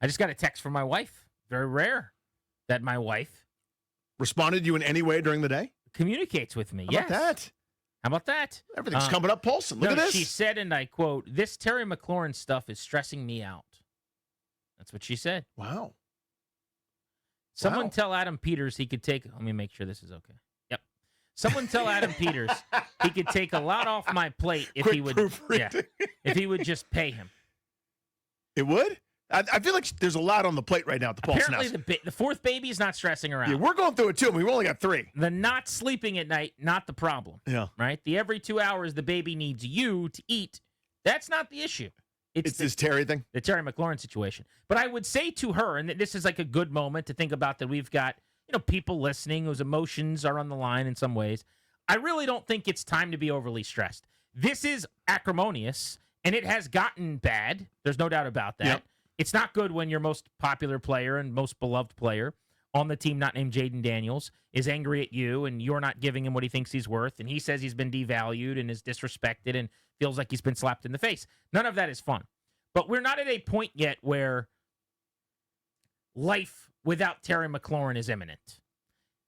I just got a text from my wife. Very rare that my wife Responded to you in any way during the day? communicates with me. How about that? How about that? Everything's coming up pulsing. Look at this. She said, and I quote, "This Terry McLaurin stuff is stressing me out." That's what she said. Wow. Someone tell Adam Peters he could take. Let me make sure this is okay. Yep. Someone tell Adam Peters he could take a lot off my plate if he would. Yeah, if he would just pay him. It would? I feel like there's a lot on the plate right now at the Pulse Apparently, the fourth baby is not stressing her out. Yeah, we're going through it too. We've only got 3. The not sleeping at night, not the problem. Yeah. Right? The every 2 hours the baby needs you to eat, that's not the issue. It's this Terry thing? The Terry McLaurin situation. But I would say to her, and this is like a good moment to think about that we've got, people listening whose emotions are on the line in some ways. I really don't think it's time to be overly stressed. This is acrimonious, and it has gotten bad. There's no doubt about that. Yep. It's not good when your most popular player and most beloved player on the team, not named Jaden Daniels, is angry at you and you're not giving him what he thinks he's worth. And he says he's been devalued and is disrespected and feels like he's been slapped in the face. None of that is fun. But we're not at a point yet where life without Terry McLaurin is imminent.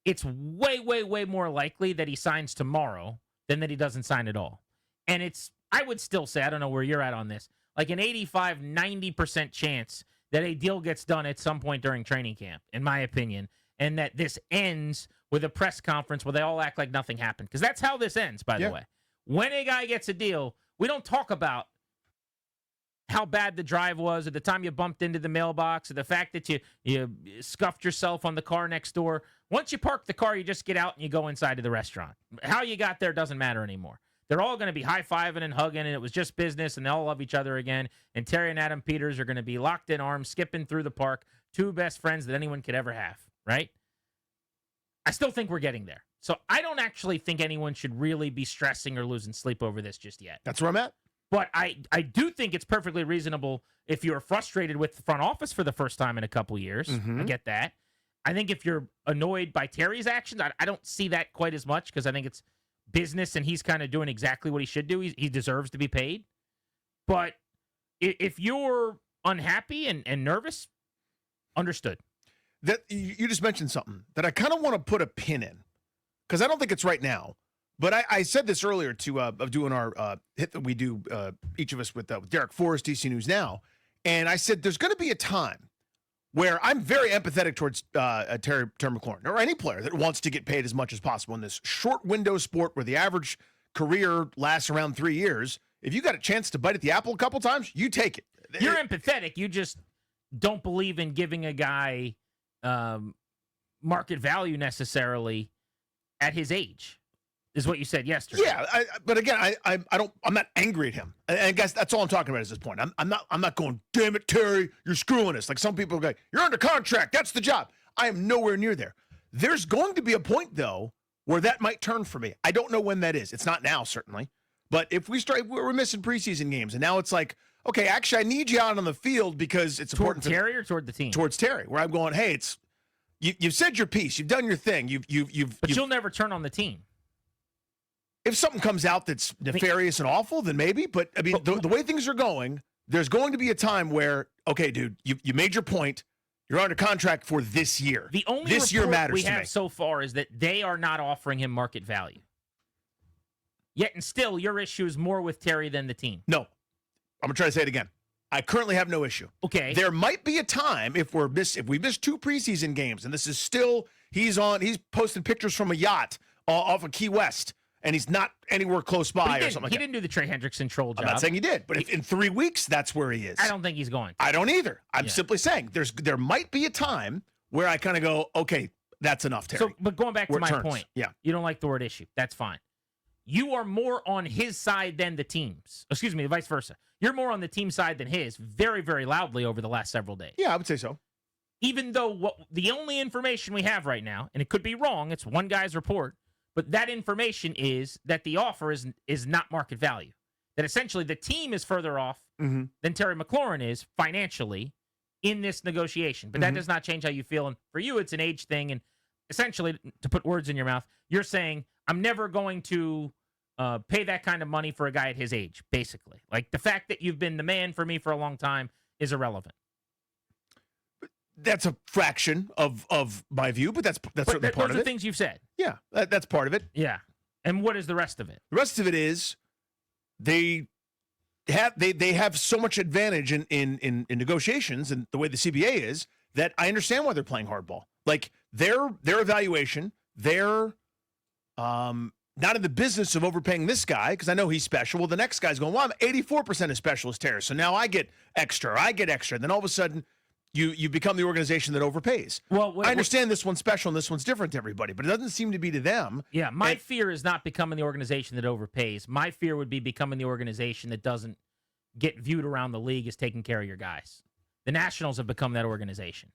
It's way, way, way more likely that he signs tomorrow than that he doesn't sign at all. And I would still say, I don't know where you're at on this, like an 85, 90% chance that a deal gets done at some point during training camp, in my opinion, and that this ends with a press conference where they all act like nothing happened. Because that's how this ends, by the way. When a guy gets a deal, we don't talk about how bad the drive was, or the time you bumped into the mailbox, or the fact that you scuffed yourself on the car next door. Once you park the car, you just get out and you go inside to the restaurant. How you got there doesn't matter anymore. They're all going to be high-fiving and hugging, and it was just business, and they all love each other again. And Terry and Adam Peters are going to be locked in arms, skipping through the park, 2 best friends that anyone could ever have, right? I still think we're getting there. So I don't actually think anyone should really be stressing or losing sleep over this just yet. That's where I'm at. But I do think it's perfectly reasonable if you're frustrated with the front office for the first time in a couple years. Mm-hmm. I get that. I think if you're annoyed by Terry's actions, I don't see that quite as much because I think it's business and he's kind of doing exactly what he should do. He deserves to be paid. But if you're unhappy and nervous, understood. That you just mentioned something that I kind of want to put a pin in because I don't think it's right now. But I said this earlier of doing our hit that we do, each of us with Derek Forrest, DC News Now. And I said there's going to be a time where I'm very empathetic towards Terry McLaurin or any player that wants to get paid as much as possible in this short window sport where the average career lasts around 3 years. If you got a chance to bite at the apple a couple times, you take it. You're empathetic. You just don't believe in giving a guy market value necessarily at his age. Is what you said yesterday. Yeah, but again, I'm not angry at him. And I guess that's all I'm talking about at this point. I'm not going, damn it, Terry, you're screwing us. Like some people go, you're under contract. That's the job. I am nowhere near there. There's going to be a point though where that might turn for me. I don't know when that is. It's not now, certainly. But if we're missing preseason games, and now it's like, okay, actually, I need you out on the field because it's important. Toward Terry or toward the team? Towards Terry, where I'm going, hey, you've said your piece, you've done your thing, But you'll never turn on the team. If something comes out that's nefarious and awful, then maybe. But, I mean, the way things are going, there's going to be a time where, okay, dude, you made your point. You're under contract for this year. The only this year matters we to have me. so far is that they are not offering him market value. Yet and still, your issue is more with Terry than the team. No. I'm going to try to say it again. I currently have no issue. Okay. There might be a time if we miss 2 preseason games, and this is still, he's posting pictures from a yacht off of Key West, and he's not anywhere close by or something like that. He didn't do the Trey Hendrickson troll job. I'm not saying he did, but if in 3 weeks, that's where he is. I don't think he's going. I don't either. I'm simply saying there might be a time where I kind of go, okay, that's enough, Terry. So, but going back to my point, yeah, you don't like the word issue. That's fine. You are more on his side than the team's. Excuse me, vice versa. You're more on the team side than his, very, very loudly over the last several days. Yeah, I would say so. Even though the only information we have right now, and it could be wrong, it's one guy's report, but that information is that the offer is not market value. That essentially the team is further off than Terry McLaurin is financially in this negotiation. But that does not change how you feel. And for you, it's an age thing. And essentially, to put words in your mouth, you're saying, I'm never going to pay that kind of money for a guy at his age, basically. Like the fact that you've been the man for me for a long time is irrelevant. That's a fraction of my view, but that's certainly part of Those are it. things you've said. Yeah, that's part of it. Yeah. And what is the rest of it? The rest of it is they have so much advantage in negotiations and the way the CBA is that I understand why they're playing hardball. Like their evaluation, they're not in the business of overpaying this guy because I know he's special. Well, the next guy's going, well, I'm 84% as special as Terrace, so now I get extra. Then all of a sudden, you become the organization that overpays. Well, I understand this one's special and this one's different to everybody, but it doesn't seem to be to them. Yeah, my fear is not becoming the organization that overpays. My fear would be becoming the organization that doesn't get viewed around the league as taking care of your guys. The Nationals have become that organization,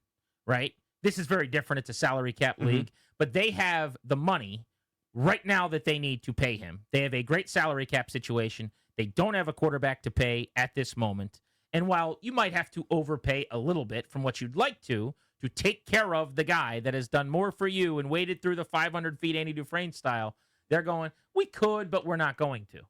right? This is very different. It's a salary cap league, but they have the money right now that they need to pay him. They have a great salary cap situation. They don't have a quarterback to pay at this moment. And while you might have to overpay a little bit from what you'd like to take care of the guy that has done more for you and waded through the 500 feet Andy Dufresne style, they're going, we could, but we're not going to.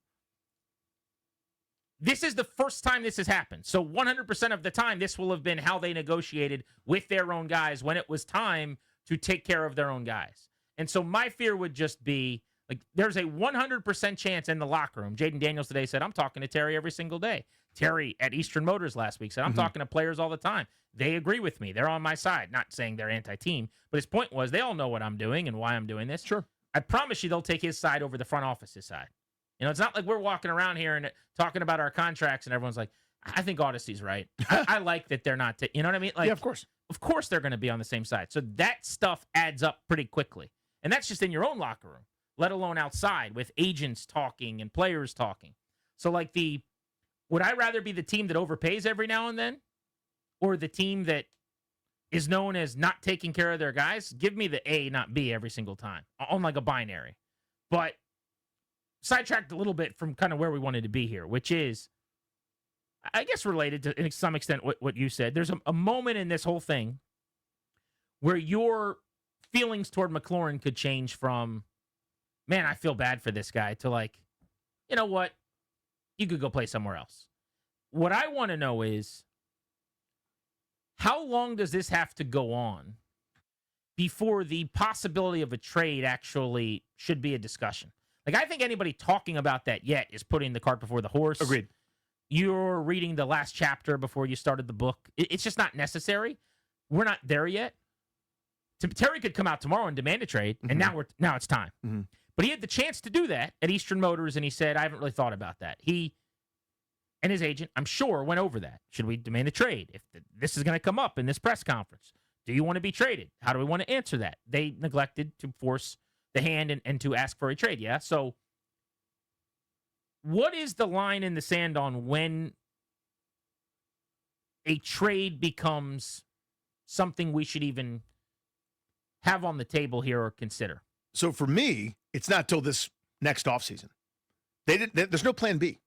This is the first time this has happened. So 100% of the time, this will have been how they negotiated with their own guys when it was time to take care of their own guys. And so my fear would just be, like, there's a 100% chance in the locker room. Jaden Daniels today said, I'm talking to Terry every single day. Terry at Eastern Motors last week said, I'm talking to players all the time. They agree with me. They're on my side. Not saying they're anti-team, but his point was they all know what I'm doing and why I'm doing this. Sure. I promise you they'll take his side over the front office's side. You know, it's not like we're walking around here and talking about our contracts and everyone's like, I think Odyssey's right. I like that they're not. You know what I mean? Like, yeah, of course. Of course they're going to be on the same side. So that stuff adds up pretty quickly. And that's just in your own locker room, let alone outside with agents talking and players talking. So like would I rather be the team that overpays every now and then or the team that is known as not taking care of their guys? Give me the A, not B every single time on like a binary. But sidetracked a little bit from kind of where we wanted to be here, which is, I guess, related to some extent what you said. There's a moment in this whole thing where your feelings toward McLaurin could change from, man, I feel bad for this guy, to like, you know what? You could go play somewhere else. What I want to know is, how long does this have to go on before the possibility of a trade actually should be a discussion? Like, I think anybody talking about that yet is putting the cart before the horse. Agreed. You're reading the last chapter before you started the book. It's just not necessary. We're not there yet. Terry could come out tomorrow and demand a trade, and now it's time. But he had the chance to do that at Eastern Motors, and he said, I haven't really thought about that. He and his agent, I'm sure, went over that. Should we demand a trade? If this is going to come up in this press conference, do you want to be traded? How do we want to answer that? They neglected to force the hand and to ask for a trade, yeah? So what is the line in the sand on when a trade becomes something we should even have on the table here or consider? So for me, it's not till this next offseason. There's no plan B.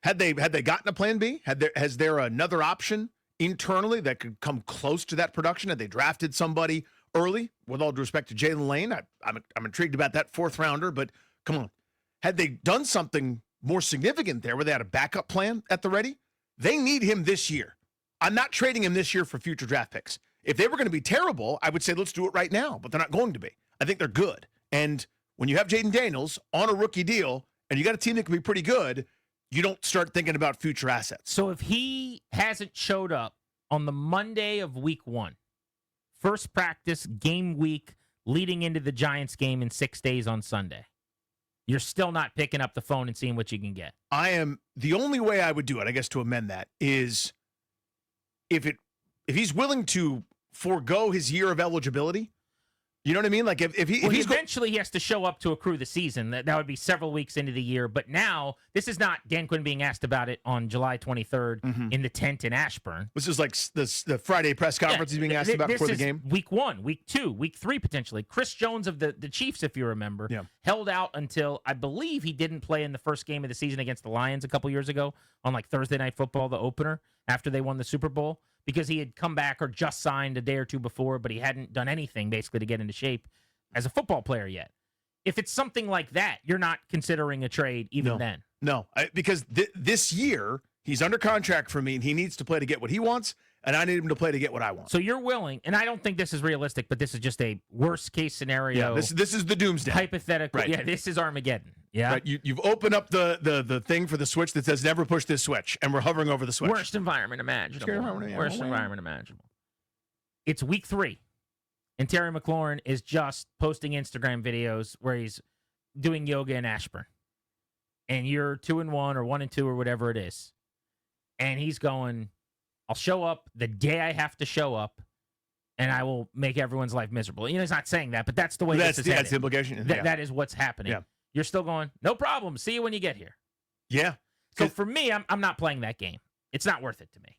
Had they gotten a plan B? Has there another option internally that could come close to that production? Had they drafted somebody early? With all due respect to Jalen Lane, I'm intrigued about that fourth rounder, but come on. Had they done something more significant there where they had a backup plan at the ready? They need him this year. I'm not trading him this year for future draft picks. If they were going to be terrible, I would say let's do it right now, but they're not going to be. I think they're good. And when you have Jaden Daniels on a rookie deal and you got a team that can be pretty good, you don't start thinking about future assets. So if he hasn't showed up on the Monday of week 1, first practice, game week, leading into the Giants game in 6 days on Sunday, you're still not picking up the phone and seeing what you can get. The only way I would do it, I guess, to amend that is if he's willing to forego his year of eligibility. You know what I mean? Like if he's eventually he has to show up to accrue the season. That would be several weeks into the year. But now this is not Dan Quinn being asked about it on July 23rd in the tent in Ashburn. This is like the Friday press conference he's being asked about before the game. Week 1, week 2, week 3 potentially. Chris Jones of the Chiefs, if you remember, held out until I believe he didn't play in the first game of the season against the Lions a couple years ago on like Thursday Night Football, the opener after they won the Super Bowl, because he had come back or just signed a day or two before, but he hadn't done anything basically to get into shape as a football player yet. If it's something like that, you're not considering a trade even then. No, because this year he's under contract for me and he needs to play to get what he wants. and I need him to play to get what I want. So you're willing, and I don't think this is realistic, but this is just a worst case scenario. Yeah, this is the doomsday. Hypothetical. Right. Yeah, this is Armageddon. Yeah. Right. You've opened up the thing for the switch that says never push this switch, and we're hovering over the switch. Worst environment imaginable. Worst environment imaginable. It's week 3, and Terry McLaurin is just posting Instagram videos where he's doing yoga in Ashburn. And you're 2-1 or 1-2 or whatever it is. And he's going, I'll show up the day I have to show up, and I will make everyone's life miserable. You know, he's not saying that, but that's the way this is headed. That's the implication. That is what's happening. Yeah. You're still going, no problem. See you when you get here. Yeah. So for me, I'm not playing that game. It's not worth it to me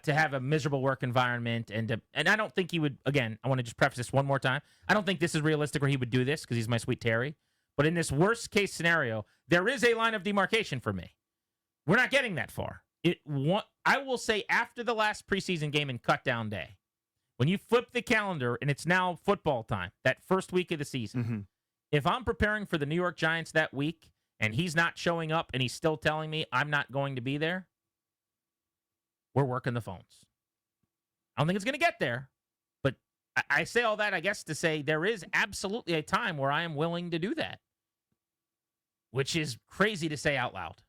to have a miserable work environment. And I don't think he would, again, I want to just preface this one more time. I don't think this is realistic where he would do this because he's my sweet Terry. But in this worst case scenario, there is a line of demarcation for me. We're not getting that far. I will say after the last preseason game in cutdown day, when you flip the calendar and it's now football time, that first week of the season, if I'm preparing for the New York Giants that week and he's not showing up and he's still telling me I'm not going to be there, we're working the phones. I don't think it's going to get there, but I say all that, I guess, to say there is absolutely a time where I am willing to do that, which is crazy to say out loud.